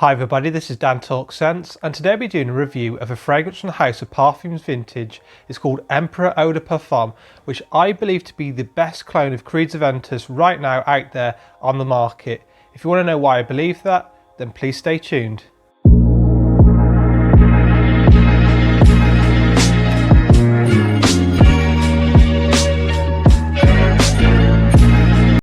Hi everybody, this is Dan Talk Sense, and today I'll be doing a review of a fragrance from the House of Parfums Vintage. It's called Emporer EDP, which I believe to be the best clone of Creed's Aventus right now out there on the market. If you want to know why I believe that, then please stay tuned.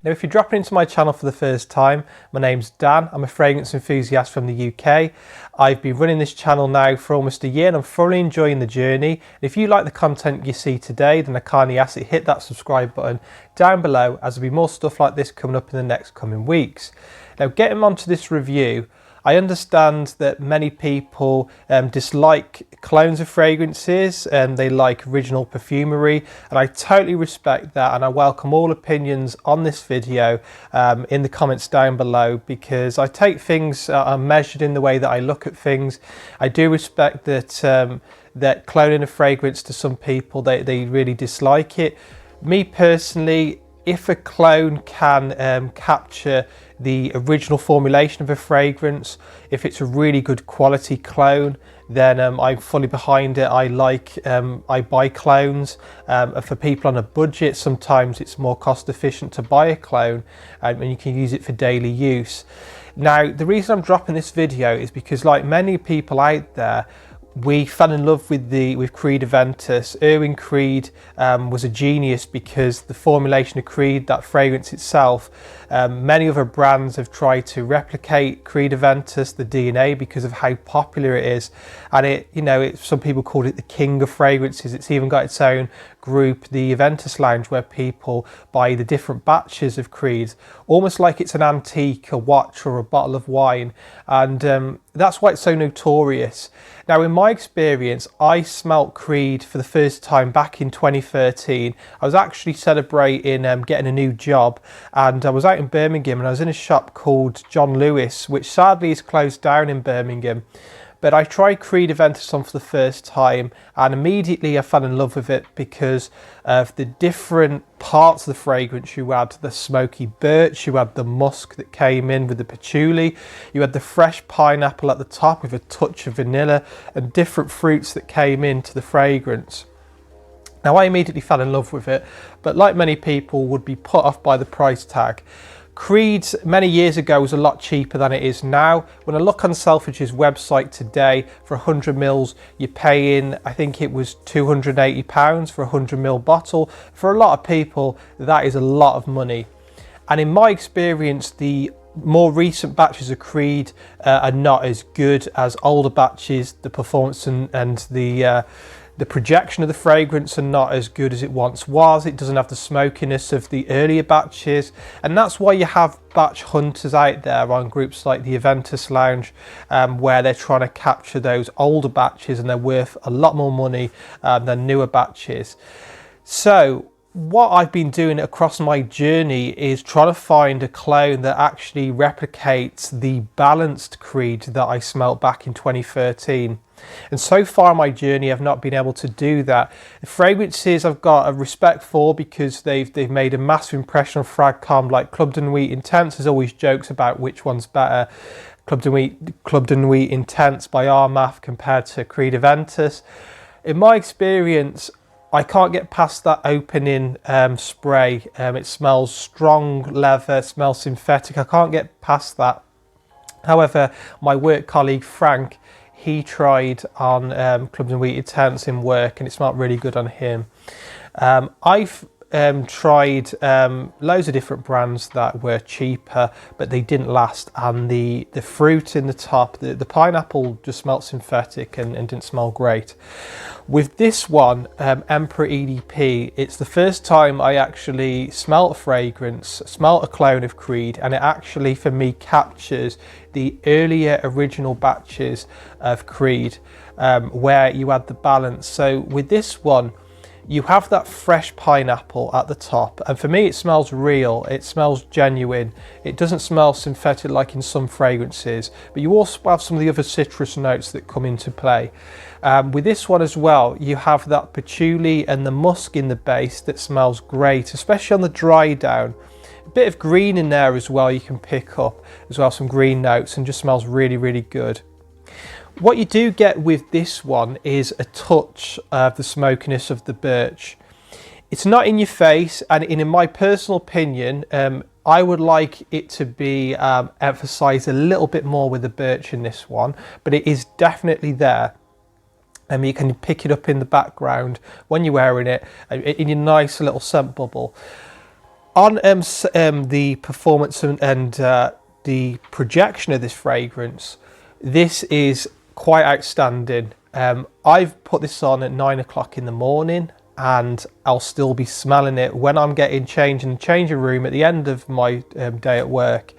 Now, if you're dropping into my channel for the first time, my name's Dan. I'm a fragrance enthusiast from the UK. I've been running this channel now for almost a year and I'm thoroughly enjoying the journey. If you like the content you see today, then I kindly ask that you hit that subscribe button down below, as there'll be more stuff like this coming up in the next coming weeks. Now, getting on to this review, I understand that many people dislike clones of fragrances and they like original perfumery, and I totally respect that, and I welcome all opinions on this video in the comments down below, because I take things measured in the way that I look at things. I do respect that that cloning a fragrance to some people, they really dislike it. Me personally, if a clone can capture the original formulation of a fragrance, if it's a really good quality clone, then I'm fully behind it. I buy clones. For people on a budget, sometimes it's more cost efficient to buy a clone, and you can use it for daily use. Now, the reason I'm dropping this video is because, like many people out there, we fell in love with Creed Aventus. Erwin Creed was a genius, because the formulation of Creed, that fragrance itself, many other brands have tried to replicate Creed Aventus, the DNA, because of how popular it is. And some people call it the king of fragrances. It's even got its own group, the Aventus Lounge, where people buy the different batches of Creed, almost like it's an antique, a watch or a bottle of wine. And that's why it's so notorious. Now, in my experience, I smelt Creed for the first time back in 2013. I was actually celebrating getting a new job, and I was out in Birmingham, and I was in a shop called John Lewis, which sadly is closed down in Birmingham. But I tried Creed Aventus on for the first time, and immediately I fell in love with it because of the different parts of the fragrance. You had the smoky birch, you had the musk that came in with the patchouli, you had the fresh pineapple at the top with a touch of vanilla, and different fruits that came into the fragrance. Now, I immediately fell in love with it, but like many people, would be put off by the price tag. Creed many years ago was a lot cheaper than it is now. When I look on Selfridges website today, for 100 mils, you're paying, I think it was £280 for a 100 ml bottle. For a lot of people, that is a lot of money. And in my experience, the more recent batches of Creed are not as good as older batches. The performance and the projection of the fragrance are not as good as it once was. It doesn't have the smokiness of the earlier batches, and that's why you have batch hunters out there on groups like the Aventus Lounge, where they're trying to capture those older batches, and they're worth a lot more money than newer batches. So what I've been doing across my journey is trying to find a clone that actually replicates the balanced Creed that I smelt back in 2013. And so far in my journey, I've not been able to do that. The fragrances I've got a respect for, because they've made a massive impression on Fragcom. Like Club de Nuit Intense, there's always jokes about which one's better. Club de Nuit Intense by Armaf compared to Creed Aventus. In my experience, I can't get past that opening spray. It smells strong leather, it smells synthetic. I can't get past that. However, my work colleague Frank, he tried on Club de Nuit Intense in work, and it smelled really good on him. I've tried loads of different brands that were cheaper, but they didn't last, and the fruit in the top, the pineapple, just smelled synthetic and didn't smell great. With this one, Emporer EDP, it's the first time I actually smelt a fragrance, smelt a clone of Creed, and it actually, for me, captures the earlier original batches of Creed, where you had the balance. So with this one, you have that fresh pineapple at the top, and for me it smells real, it smells genuine. It doesn't smell synthetic like in some fragrances, but you also have some of the other citrus notes that come into play. With this one as well, you have that patchouli and the musk in the base that smells great, especially on the dry down. A bit of green in there as well, you can pick up as well, some green notes, and just smells really, really good. What you do get with this one is a touch of the smokiness of the birch. It's not in your face, and in my personal opinion, I would like it to be emphasised a little bit more with the birch in this one, but it is definitely there. You can pick it up in the background when you're wearing it in your nice little scent bubble. On the performance and the projection of this fragrance, this is quite outstanding. I've put this on at 9 o'clock in the morning, and I'll still be smelling it when I'm getting changed in the changing room at the end of my day at work.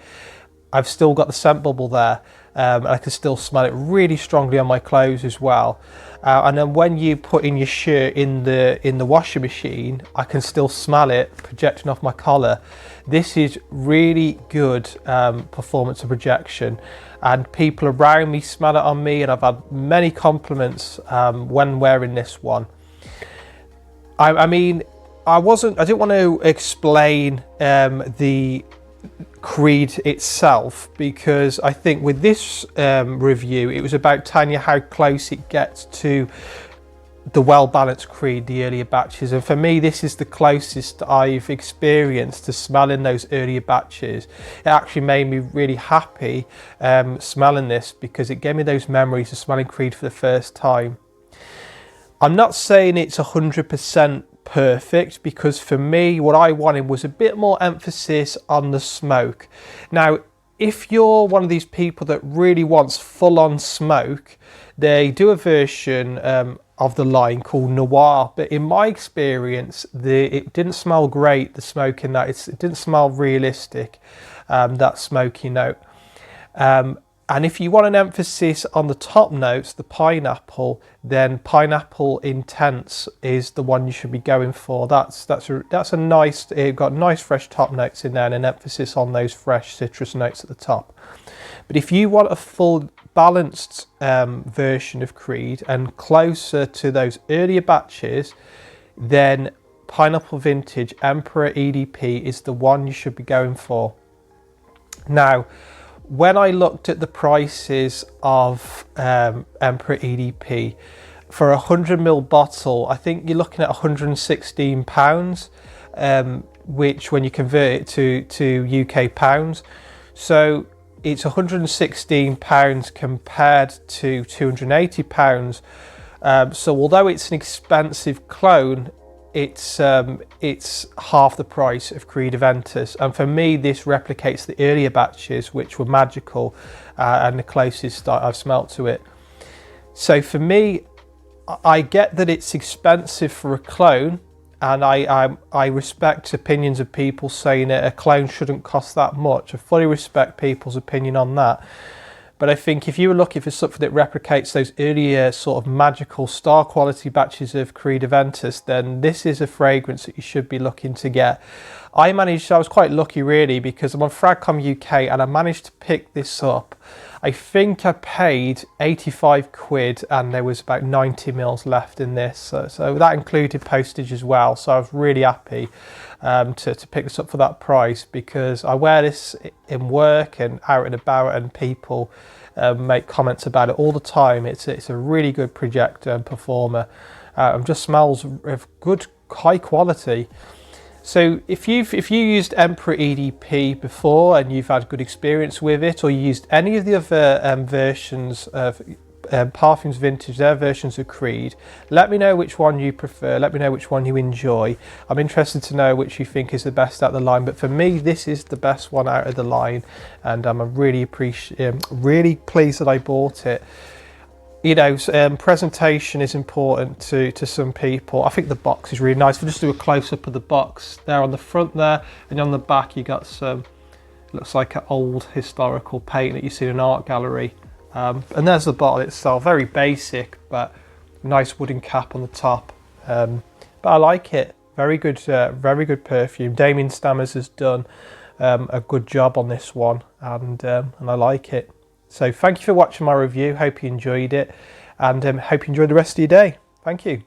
I've still got the scent bubble there, and I can still smell it really strongly on my clothes as well. And then when you put in your shirt in the washing machine, I can still smell it projecting off my collar. This is really good performance and projection, and people around me smell it on me, and I've had many compliments when wearing this one. I mean, I didn't want to explain the Creed itself, because I think with this review it was about telling you how close it gets to the well-balanced Creed, the earlier batches, and for me this is the closest I've experienced to smelling those earlier batches. It actually made me really happy smelling this, because it gave me those memories of smelling Creed for the first time. I'm not saying it's 100% perfect, because for me what I wanted was a bit more emphasis on the smoke. Now, if you're one of these people that really wants full-on smoke, they do a version of the line called Noir, but in my experience it didn't smell great, the smoke in that. It didn't smell realistic, that smoky note. And if you want an emphasis on the top notes, the pineapple, then Pineapple Intense is the one you should be going for. That's a nice, it got nice fresh top notes in there and an emphasis on those fresh citrus notes at the top. But if you want a full balanced version of Creed and closer to those earlier batches, then Pineapple Vintage Emperor EDP is the one you should be going for. Now, when I looked at the prices of Emperor EDP, for a 100ml bottle, I think you're looking at £116, which when you convert it to UK pounds, so it's £116 compared to £280. So although it's an expensive clone, it's half the price of Creed Aventus, and for me this replicates the earlier batches, which were magical and the closest I've smelt to it. So for me, I get that it's expensive for a clone, and I respect opinions of people saying that a clone shouldn't cost that much. I fully respect people's opinion on that. But I think if you were looking for something that replicates those earlier sort of magical star quality batches of Creed Aventus, then this is a fragrance that you should be looking to get. I was quite lucky really, because I'm on Fragcom UK and I managed to pick this up. I think I paid 85 quid and there was about 90 mils left in this. So that included postage as well. So I was really happy to pick this up for that price, because I wear this in work and out and about, and people make comments about it all the time. It's a really good projector and performer, and just smells of good high quality. So if you used Emperor EDP before and you've had good experience with it, or you used any of the other versions of Parfums Vintage, their versions of Creed, let me know which one you prefer, let me know which one you enjoy. I'm interested to know which you think is the best out of the line, but for me this is the best one out of the line, and I'm really pleased that I bought it. You know, presentation is important to some people. I think the box is really nice. If we just do a close-up of the box there on the front there, and on the back you got some, looks like an old historical painting that you see in an art gallery. And there's the bottle itself, very basic, but nice wooden cap on the top. But I like it. Very good perfume. Damien Stammers has done a good job on this one, and I like it. So thank you for watching my review. Hope you enjoyed it, and hope you enjoy the rest of your day. Thank you.